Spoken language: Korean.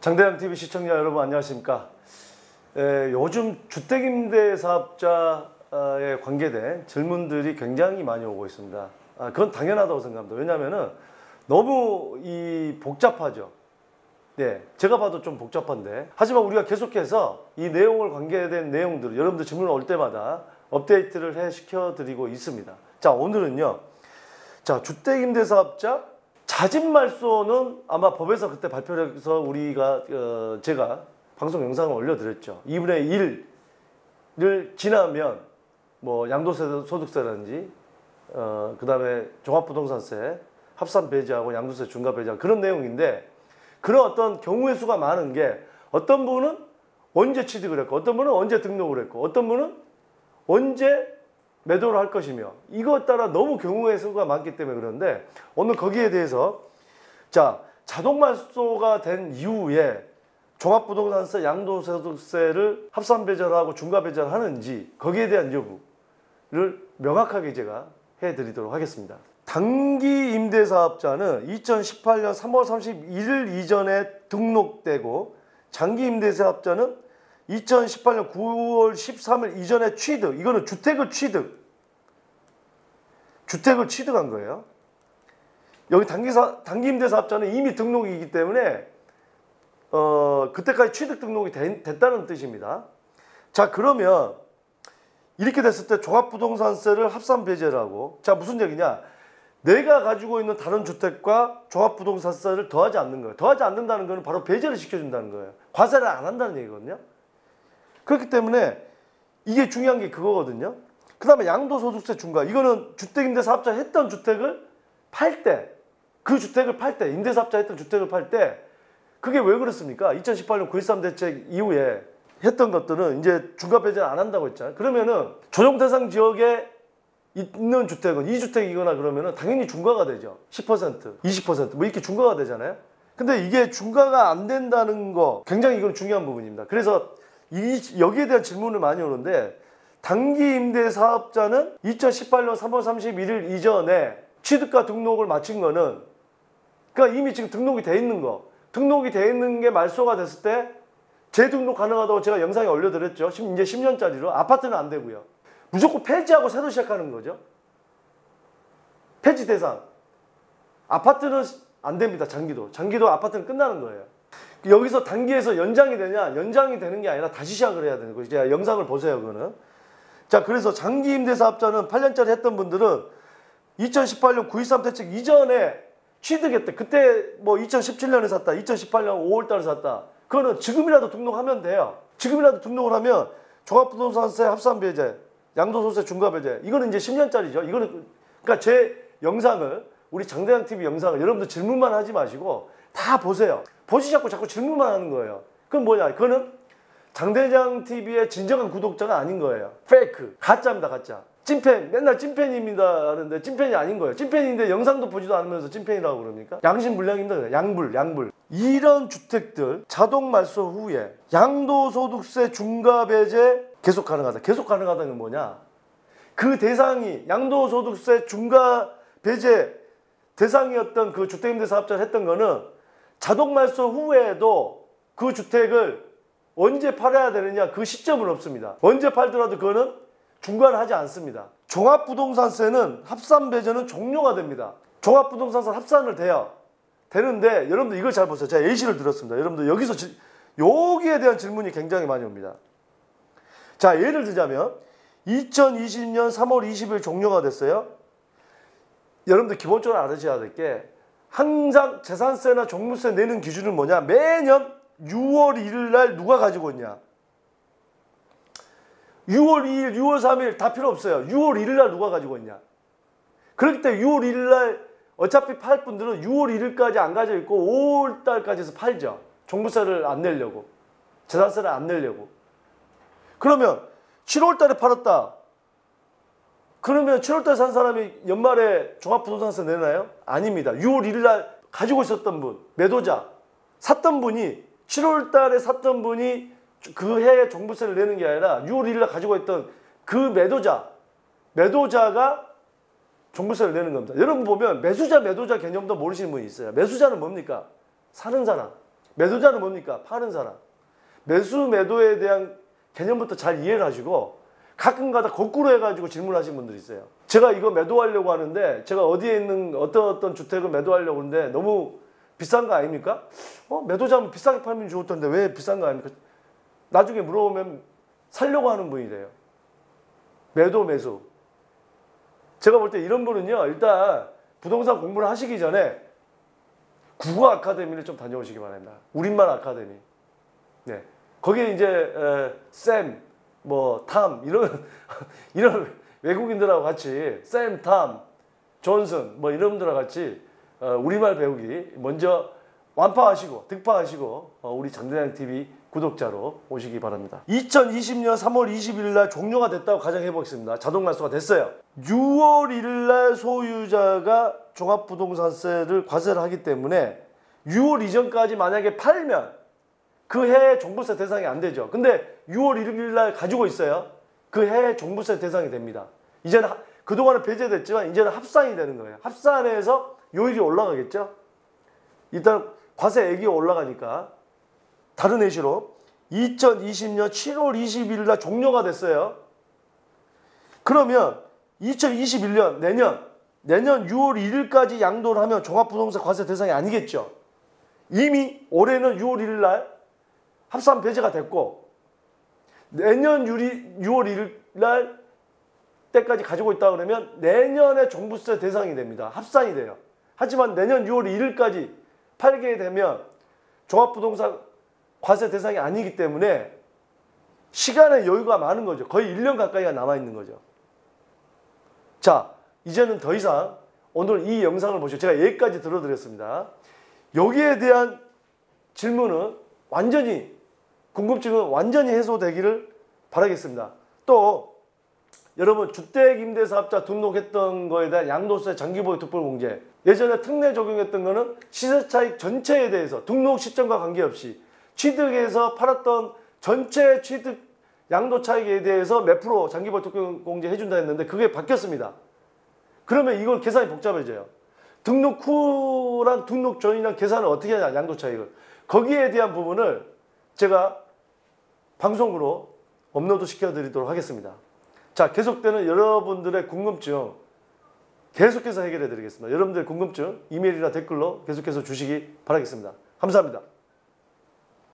장대양TV 시청자 여러분 안녕하십니까. 요즘 주택임대사업자에 관계된 질문들이 굉장히 많이 오고 있습니다. 그건 당연하다고 생각합니다. 왜냐하면 너무 복잡하죠. 네, 제가 봐도 좀 복잡한데, 하지만 우리가 계속해서 이 내용을 관계된 내용들을 여러분들 질문 올 때마다 업데이트를 해 시켜드리고 있습니다. 자, 오늘은요, 자, 주택임대사업자 자진말소는 아마 법에서 그때 발표를 해서 제가 방송 영상을 올려드렸죠. 2분의 1을 지나면 뭐 양도세 소득세라든지 그 다음에 종합부동산세 합산 배제하고 양도세 중과 배제하고 그런 내용인데, 그런 어떤 경우의 수가 많은 게, 어떤 분은 언제 취득을 했고, 어떤 분은 언제 등록을 했고, 어떤 분은 언제 매도를 할 것이며, 이것에 따라 너무 경우의 수가 많기 때문에 그런데, 오늘 거기에 대해서 자, 자동말소가 된 이후에 종합부동산세, 양도소득세를 합산 배제를 하고 중과 배제를 하는지, 거기에 대한 여부를 명확하게 제가 해드리도록 하겠습니다. 단기 임대사업자는 2018년 3월 31일 이전에 등록되고, 장기 임대사업자는 2018년 9월 13일 이전에 취득, 이거는 주택을 취득한 거예요. 여기 단기 임대사업자는 이미 등록이기 때문에 그때까지 취득 등록이 됐다는 뜻입니다. 자, 그러면 이렇게 됐을 때 종합부동산세를 합산 배제를 하고, 자, 무슨 얘기냐? 내가 가지고 있는 다른 주택과 종합부동산세를 더하지 않는 거예요. 더하지 않는다는 거는 바로 배제를 시켜준다는 거예요. 과세를 안 한다는 얘기거든요. 그렇기 때문에 이게 중요한 게 그거거든요. 그 다음에 양도소득세 중과, 이거는 주택임대사업자 했던 주택을 팔 때, 그 주택을 팔 때, 임대사업자 했던 주택을 팔 때, 그게 왜 그렇습니까? 2018년 9.13 대책 이후에 했던 것들은 이제 중과 배제를 안 한다고 했잖아요. 그러면은 조정 대상 지역에 있는 주택은 2주택이거나 그러면은 당연히 중과가 되죠. 10%, 20% 뭐 이렇게 중과가 되잖아요. 근데 이게 중과가 안 된다는 거, 굉장히 이건 중요한 부분입니다. 그래서 여기에 대한 질문을 많이 오는데, 단기 임대 사업자는 2018년 3월 31일 이전에 취득과 등록을 마친 거는, 그러니까 이미 지금 등록이 돼 있는 거, 등록이 돼 있는 게 말소가 됐을 때 재등록 가능하다고 제가 영상에 올려드렸죠. 이제 10년짜리로. 아파트는 안 되고요. 무조건 폐지하고 새로 시작하는 거죠. 폐지 대상. 아파트는 안 됩니다. 장기도 아파트는 끝나는 거예요. 여기서 단기에서 연장이 되냐? 연장이 되는 게 아니라 다시 시작을 해야 되는 거죠. 제가 영상을 보세요, 그거는. 자, 그래서 장기 임대사업자는 8년짜리 했던 분들은 2018년 9.13 대책 이전에 취득했대. 그때 뭐 2017년에 샀다, 2018년 5월달에 샀다. 그거는 지금이라도 등록하면 돼요. 지금이라도 등록을 하면 종합부동산세 합산 배제, 양도소득세 중과 배제, 이거는 이제 10년짜리죠. 이거는, 그러니까 제 영상을, 우리 장대양TV 영상을 여러분들 질문만 하지 마시고 다 보세요. 보시 자꾸 질문만 하는 거예요. 그건 뭐냐? 그거는 장대양TV의 진정한 구독자가 아닌 거예요. 페이크, 가짜입니다, 가짜. 찐팬, 맨날 찐팬입니다 하는데 찐팬이 아닌 거예요. 찐팬인데 영상도 보지도 않으면서 찐팬이라고 그럽니까? 양심불량입니다. 양불. 이런 주택들 자동 말소 후에 양도소득세 중과 배제 계속 가능하다. 계속 가능하다는 건 뭐냐? 그 대상이 양도소득세 중과 배제 대상이었던 그 주택임대사업자를 했던 거는 자동 말소 후에도 그 주택을 언제 팔아야 되느냐, 그 시점은 없습니다. 언제 팔더라도 그거는 중과를 하지 않습니다. 종합부동산세는 합산 배제는 종료가 됩니다. 종합부동산세 합산을 되는데, 여러분들 이걸 잘 보세요. 제가 예시를 들었습니다. 여러분들 여기서 여기에 대한 질문이 굉장히 많이 옵니다. 자, 예를 들자면 2020년 3월 20일 종료가 됐어요. 여러분들 기본적으로 알으셔야 될 게, 항상 재산세나 종부세 내는 기준은 뭐냐? 매년 6월 1일 날 누가 가지고 있냐? 6월 2일, 6월 3일 다 필요 없어요. 6월 1일 날 누가 가지고 있냐? 그렇기 때문에 6월 1일 날 어차피 팔 분들은 6월 1일까지 안 가지고 있고 5월 달까지 해서 팔죠. 종부세를 안 내려고, 재산세를 안 내려고. 그러면 7월 달에 팔았다. 그러면 7월 달에 산 사람이 연말에 종합부동산세 내나요? 아닙니다. 6월 1일 날 가지고 있었던 분, 매도자, 샀던 분이, 7월 달에 샀던 분이 그 해에 종부세를 내는 게 아니라 6월 1일 날 가지고 있던 그 매도자가 종부세를 내는 겁니다. 여러분 보면 매수자, 매도자 개념도 모르시는 분이 있어요. 매수자는 뭡니까? 사는 사람. 매도자는 뭡니까? 파는 사람. 매수 매도에 대한 개념부터 잘 이해를 하시고 가끔가다 거꾸로 해가지고 질문하시는 분들이 있어요. 제가 이거 매도하려고 하는데 제가 어디에 있는 어떤 주택을 매도하려고 하는데 너무 비싼 거 아닙니까? 매도자면 비싸게 팔면 좋을 텐데 왜 비싼 거 아닙니까? 나중에 물어보면 살려고 하는 분이래요. 매도 매수. 제가 볼 때 이런 분은요, 일단 부동산 공부를 하시기 전에 국어 아카데미를 좀 다녀오시기 바랍니다. 우리말 아카데미. 네. 거기에 이제 쌤, 뭐 탐 이런 이런 외국인들하고 같이 쌤, 탐, 존슨 뭐 이런 분들하고 같이 우리말 배우기 먼저 완파하시고 득파하시고 우리 장대장 TV 구독자로 오시기 바랍니다. 2020년 3월 20일 날 종료가 됐다고 가정해 보겠습니다. 자동 말소가 됐어요. 6월 1일 날 소유자가 종합부동산세를 과세를 하기 때문에 6월 이전까지 만약에 팔면 그 해 종부세 대상이 안 되죠. 근데 6월 1일 날 가지고 있어요. 그 해 종부세 대상이 됩니다. 이제는 그동안은 배제됐지만 이제는 합산이 되는 거예요. 합산해서 요율이 올라가겠죠. 일단 과세액이 올라가니까 다른 예시로 2020년 7월 20일 날 종료가 됐어요. 그러면 2021년 내년 6월 1일까지 양도를 하면 종합부동산 과세 대상이 아니겠죠. 이미 올해는 6월 1일 날 합산 배제가 됐고 내년 6월 1일 날 때까지 가지고 있다 그러면 내년에 종부세 대상이 됩니다. 합산이 돼요. 하지만 내년 6월 1일까지 팔게 되면 종합부동산 과세 대상이 아니기 때문에 시간의 여유가 많은 거죠. 거의 1년 가까이가 남아있는 거죠. 자, 이제는 더 이상 오늘 이 영상을 보시고 제가 여기까지 들어드렸습니다. 여기에 대한 질문은 완전히 궁금증은 완전히 해소되기를 바라겠습니다. 또 여러분 주택임대사업자 등록했던 거에 대한 양도세 장기보유 특별공제 예전에 특례 적용했던 거는 시세차익 전체에 대해서 등록 시점과 관계없이 취득해서 팔았던 전체 취득 양도차익에 대해서 몇 프로 장기보유 특별공제 해준다 했는데 그게 바뀌었습니다. 그러면 이건 계산이 복잡해져요. 등록 후랑 등록 전이랑 계산을 어떻게 하냐 양도차익을. 거기에 대한 부분을 제가 방송으로 업로드 시켜드리도록 하겠습니다. 자, 계속되는 여러분들의 궁금증 계속해서 해결해 드리겠습니다. 여러분들의 궁금증 이메일이나 댓글로 계속해서 주시기 바라겠습니다. 감사합니다.